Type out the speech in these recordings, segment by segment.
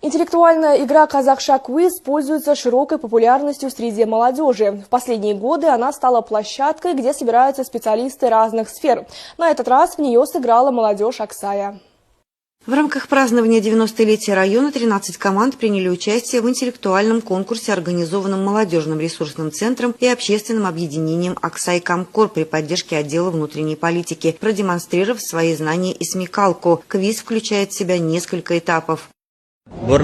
Интеллектуальная игра «Казахша Квиз» пользуется широкой популярностью среди молодежи. В последние годы она стала площадкой, где собираются специалисты разных сфер. На этот раз в нее сыграла молодежь Аксая. В рамках празднования 90-летия района 13 команд приняли участие в интеллектуальном конкурсе, организованном молодежным ресурсным центром и общественным объединением «Аксай Камкор» при поддержке отдела внутренней политики, продемонстрировав свои знания и смекалку. Квиз включает в себя несколько этапов. В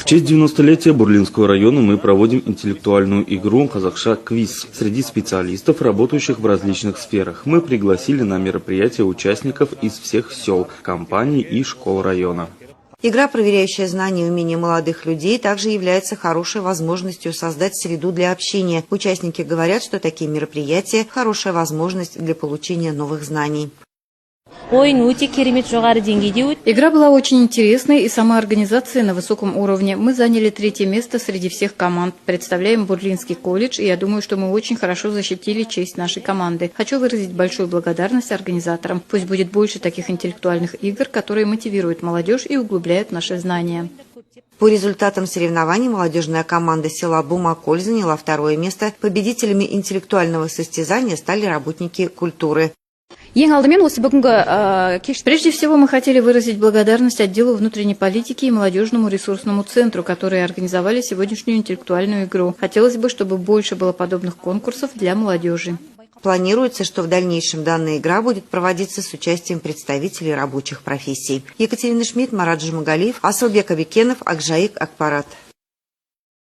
честь 90-летия Бурлинского района мы проводим интеллектуальную игру «Казахша Квиз» среди специалистов, работающих в различных сферах. Мы пригласили на мероприятие участников из всех сел, компаний и школ района. Игра, проверяющая знания и умения молодых людей, также является хорошей возможностью создать среду для общения. Участники говорят, что такие мероприятия – хорошая возможность для получения новых знаний. Игра была очень интересной, и сама организация на высоком уровне. Мы заняли 3-е место среди всех команд. Представляем Бурлинский колледж, и я думаю, что мы очень хорошо защитили честь нашей команды. Хочу выразить большую благодарность организаторам. Пусть будет больше таких интеллектуальных игр, которые мотивируют молодежь и углубляют наши знания. По результатам соревнований молодежная команда села Бумаколь заняла 2-е место. Победителями интеллектуального состязания стали работники культуры. Прежде всего, мы хотели выразить благодарность отделу внутренней политики и молодежному ресурсному центру, которые организовали сегодняшнюю интеллектуальную игру. Хотелось бы, чтобы больше было подобных конкурсов для молодежи. Планируется, что в дальнейшем данная игра будет проводиться с участием представителей рабочих профессий. Екатерина Шмидт, Марат Жумагалиев, Асылбек Абикенов, Акжаик Акпарат.